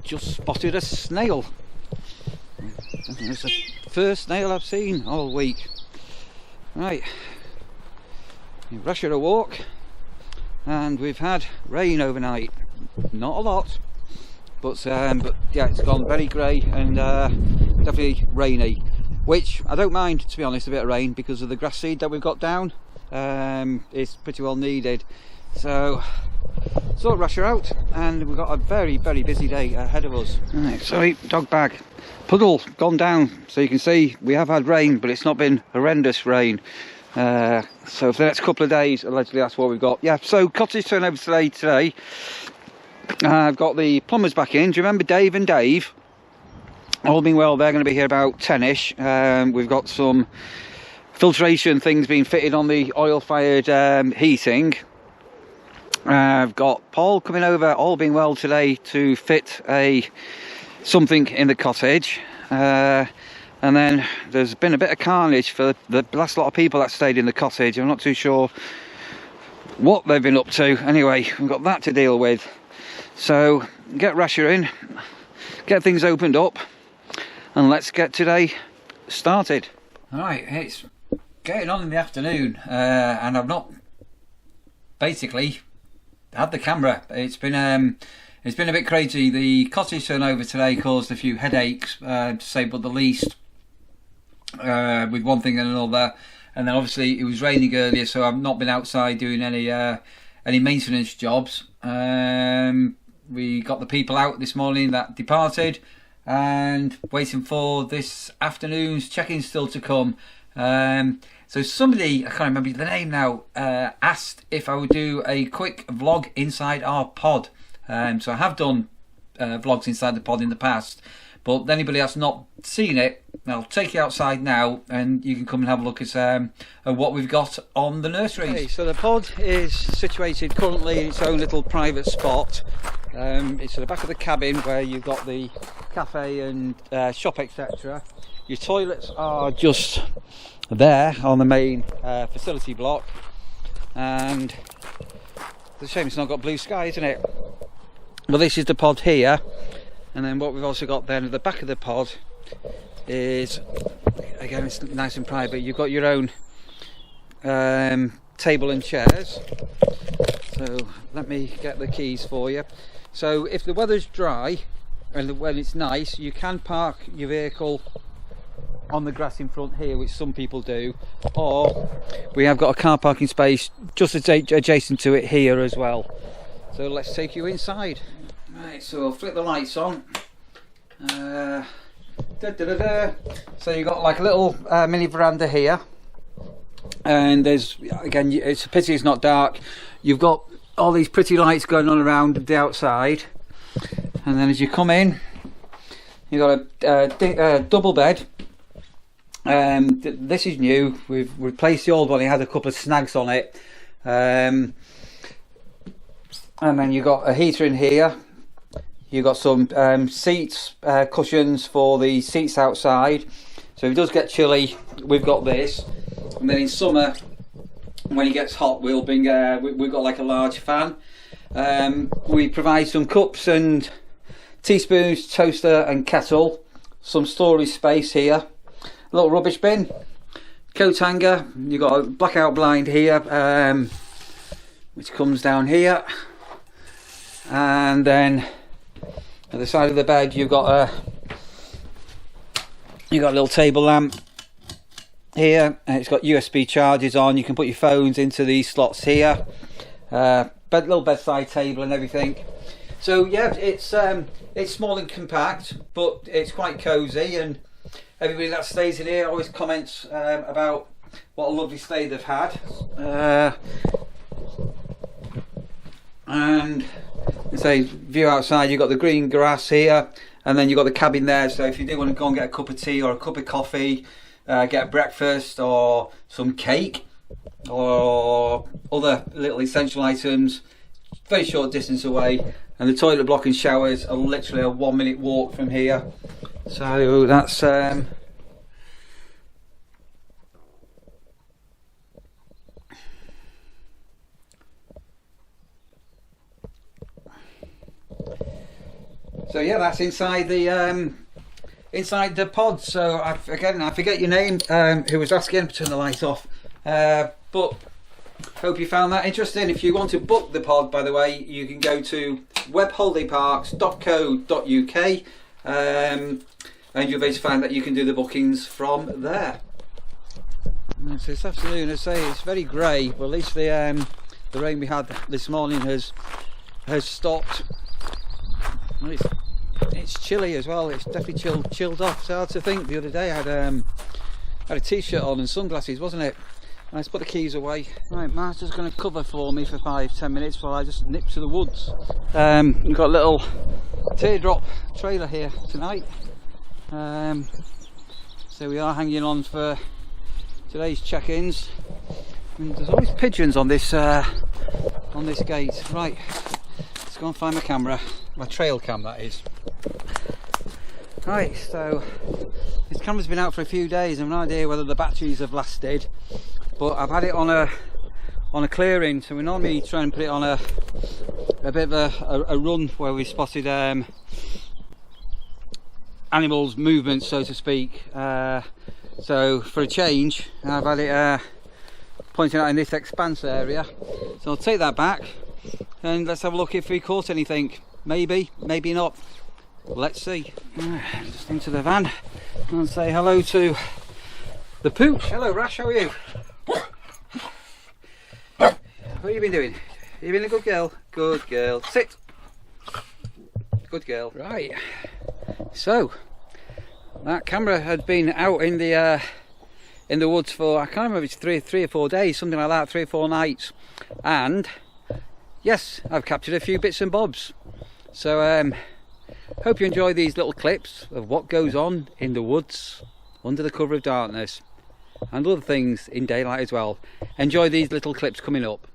just spotted a snail. It's the first snail I've seen all week. Right, you rush her a walk, and we've had rain overnight. Not a lot, but yeah, it's gone very grey and definitely rainy, which I don't mind, to be honest, a bit of rain, because of the grass seed that we've got down. It's pretty well needed. So rush her out, and we've got a very busy day ahead of us. Right, sorry, dog bag. Puddle gone down, so you can see we have had rain, but it's not been horrendous rain. So for the next couple of days, allegedly, that's what we've got. Yeah, so cottage turnover today. I've got the plumbers back in. Do you remember Dave and Dave? All being well, they're going to be here about 10ish. We've got some filtration things being fitted on the oil-fired heating. I've got Paul coming over, all being well, today to fit something in the cottage. And then there's been a bit of carnage for the last lot of people that stayed in the cottage. I'm not too sure what they've been up to. Anyway, we've got that to deal with. So get Rasher in, get things opened up, and let's get today started. Alright, it's getting on in the afternoon, and I've not basically had the camera. It's been a bit crazy. The cottage turnover today caused a few headaches, to say but the least, with one thing and another. And then obviously it was raining earlier, so I've not been outside doing any maintenance jobs. We got the people out this morning that departed, and waiting for this afternoon's check-in still to come. So somebody, I can't remember the name now, asked if I would do a quick vlog inside our pod. So I have done vlogs inside the pod in the past, but anybody that's not seen it, I'll take you outside now, and you can come and have a look at what we've got on the nurseries. Okay, so the pod is situated currently in its own little private spot. It's at the back of the cabin, where you've got the cafe and shop, etc. Your toilets are just there on the main facility block, and it's a shame it's not got blue sky, isn't it? Well, this is the pod here, and then what we've also got then at the back of the pod is, again, it's nice and private. You've got your own table and chairs. So let me get the keys for you. So if the weather's dry and when it's nice, you can park your vehicle on the grass in front here, which some people do, or we have got a car parking space just adjacent to it here as well. So let's take you inside. Right, so I'll flip the lights on. So you've got like a little mini veranda here, and there's, again, it's a pity it's not dark. You've got all these pretty lights going on around the outside, and then as you come in, you've got a double bed. This is new. We've replaced the old one. It had a couple of snags on it, and then you've got a heater in here. You've got some seats, cushions for the seats outside, so if it does get chilly, we've got this. And then in summer, when it gets hot, we'll bring we've got like a large fan. We provide some cups and teaspoons, toaster and kettle, some storage space here, a little rubbish bin, coat hanger. You've got a blackout blind here, which comes down here, and then at the side of the bed you've got a little table lamp here, and it's got USB chargers on. You can put your phones into these slots here, little bedside table and everything. So yeah, it's small and compact, but it's quite cosy, and everybody that stays in here always comments about what a lovely stay they've had. And say, view outside, you've got the green grass here, and then you've got the cabin there. So if you do want to go and get a cup of tea or a cup of coffee, get a breakfast or some cake or other little essential items, very short distance away. And the toilet block and showers are literally a 1 minute walk from here. So that's So yeah, that's inside the pod. So I forget your name. Who was asking? Turn the light off. But hope you found that interesting. If you want to book the pod, by the way, you can go to webholidayparks.co.uk, and you'll be able to find that you can do the bookings from there. So this afternoon, I say it's very grey, but at least the rain we had this morning has stopped. Well, it's chilly as well. It's definitely chilled off. It's hard to think. The other day I had a t-shirt on and sunglasses, wasn't it? And I just put the keys away. Right, Martha's going to cover for me for 5-10 minutes while I just nip to the woods. We've got a little teardrop trailer here tonight. So we are hanging on for today's check-ins. There's always pigeons on this gate. Right, let's go and find my camera, my trail cam that is. Right, so this camera's been out for a few days. I've no idea whether the batteries have lasted, but I've had it on a clearing. So we normally try and put it on a bit of a run where we spotted animals' movement, so to speak. So for a change, I've had it pointing out in this expanse area. So I'll take that back and let's have a look if we caught anything. Maybe, maybe not. Let's see. Just into the van and say hello to the pooch. Hello Rash, how are you? What have you been doing? You been a good girl? Good girl. Sit. Good girl. Right. So that camera had been out in the woods for, I can't remember if it's three or 4 days, something like that, 3 or 4 nights. And yes, I've captured a few bits and bobs. So hope you enjoy these little clips of what goes on in the woods under the cover of darkness and other things in daylight as well. Enjoy these little clips coming up.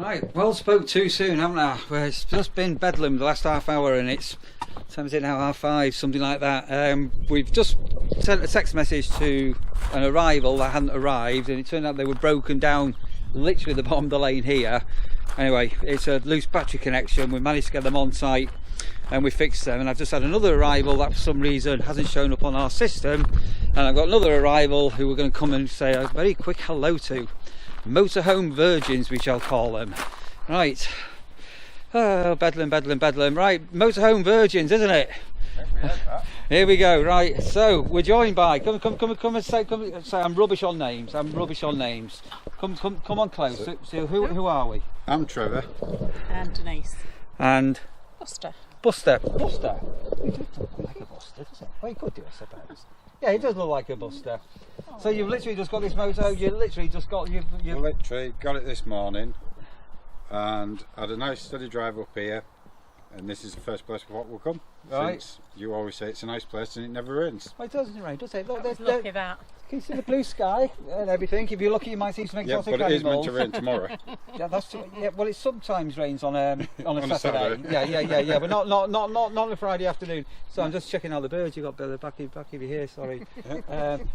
Right, well spoke too soon, haven't I? Well, it's just been bedlam the last half hour, and it's time is it now, 5:30, something like that. We've just sent a text message to an arrival that hadn't arrived, and it turned out they were broken down literally at the bottom of the lane here. Anyway, it's a loose battery connection. We managed to get them on site and we fixed them, and I've just had another arrival that for some reason hasn't shown up on our system, and I've got another arrival who we're going to come and say a very quick hello to. Motorhome virgins, we shall call them. Right. Oh, bedlam, bedlam, bedlam. Right, motorhome virgins, isn't it? Here we go. Right, so we're joined by. Come and say. I'm rubbish on names. I'm rubbish on names. Come on close. So who are we? I'm Trevor. And Denise. And Buster. Buster. Buster. He does look like a Buster, doesn't he? Well, he could do, I suppose. Yeah, he does look like a Buster. So you've literally just got this motor. You literally just got you. Literally got it this morning, and had a nice steady drive up here. And this is the first place we thought we'll come. Right. Since you always say it's a nice place and it never rains. Well, it doesn't rain, does it? Look, Look at that. Can you see the blue sky and everything? If you're lucky, you might see some Yeah, exotic but it is meant animals. to rain tomorrow. Yeah, that's yeah. Well, it sometimes rains on a On a Saturday. Saturday. Yeah. But not on a Friday afternoon. So I'm just checking out the birds. You got the back of you here. Sorry.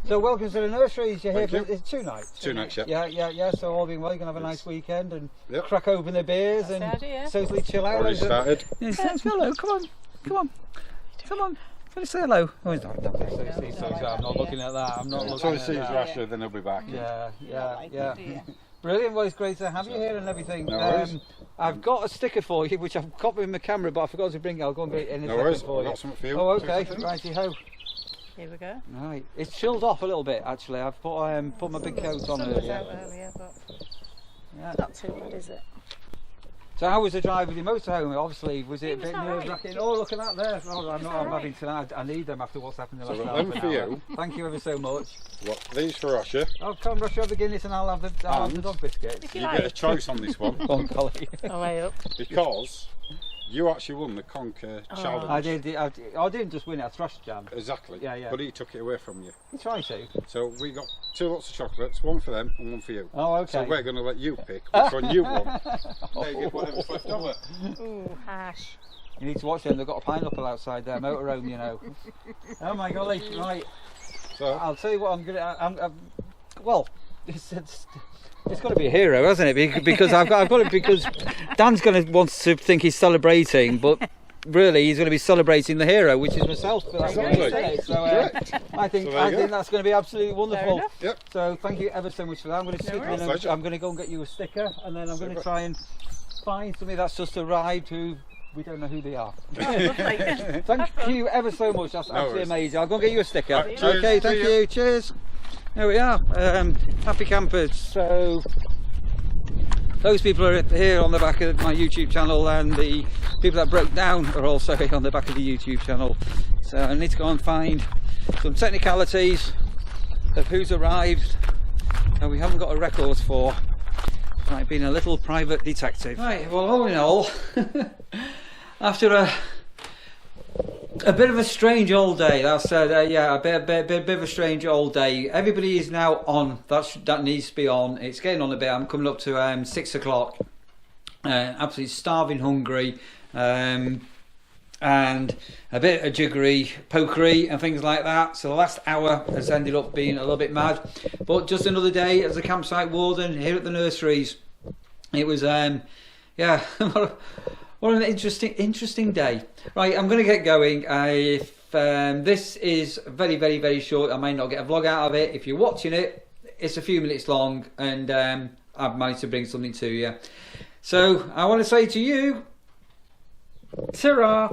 So welcome to the nurseries. You're here Thank for it's 2 nights. 2 nights, yeah. Yeah. So all being well, you can have a nice weekend and Yep. crack open the beers That's and the idea. socially chill out. Already started. Hello, come on. Can you say hello? Oh, he's not. I'm not looking at that. I'm not As looking soon at as he sees that. Rasher, then he'll be back. Yeah. Brilliant. Well, it's great to have you here and everything. No worries. I've got a sticker for you, which I've got with my camera, but I forgot to bring it. I'll go and get it in a No second worries, for I've you. got something for you. Oh, okay. Righty ho. Here we go. Right. It's chilled off a little bit, actually. I've put my big coat on Sun was earlier. out earlier, but Yeah. not too bad, is it? So how was the drive with your motorhome? Obviously, was it a It was bit all right. nerve-wracking? Oh, look at that there. Oh, I'm all having tonight. I need them after what's happened in the So last we've half got an them for hour. you. Thank you ever so much. What, these for Rasher. Oh, come Rush, have the Guinness and I'll have the dog biscuits. If You you get a like. choice on this one Go on, Collie. Oh, way up. because you actually won the Conquer challenge. I didn't just win it, I thrashed Jan. Exactly. Yeah. But he took it away from you. You try to. So we got 2 lots of chocolates, one for them and one for you. Oh, okay. So we're going to let you pick which one you want. There you get whatever's left over. Ooh, harsh. You need to watch them, they've got a pineapple outside their motorhome, you know. Oh my golly, right. So I'll tell you what, well, it's got to be a hero, hasn't it? Because I've got it because Dan's going to want to think he's celebrating, but really he's going to be celebrating the hero, which is myself. For that Exactly. day. So I think that's going to be absolutely wonderful. Yep. So thank you ever so much for that. I'm going to stick worries. in and I'm going to go and get you a sticker, and then I'm going to try and find somebody that's just arrived who we don't know who they are. Thank you ever so much. That's absolutely amazing. I'll go and get you a sticker. Right, cheers. Okay, thank See you. Cheers. There we are. Happy campers. So those people are here on the back of my YouTube channel, and the people that broke down are also here on the back of the YouTube channel. So I need to go and find some technicalities of who's arrived and we haven't got a record for. Right, being a little private detective. Right, well, all in all, after a bit of a strange old day, that's a bit of a strange old day. Everybody is now on. That needs to be on. It's getting on a bit. I'm coming up to 6 o'clock. Absolutely starving, hungry, and a bit of jiggery, pokery, and things like that. So the last hour has ended up being a little bit mad, but just another day as a campsite warden here at the nurseries. It was what an interesting day. Right, I'm going to get going. If this is very, very, very short, I may not get a vlog out of it. If you're watching it, it's a few minutes long, and I've managed to bring something to you. So I want to say to you, ta-ra!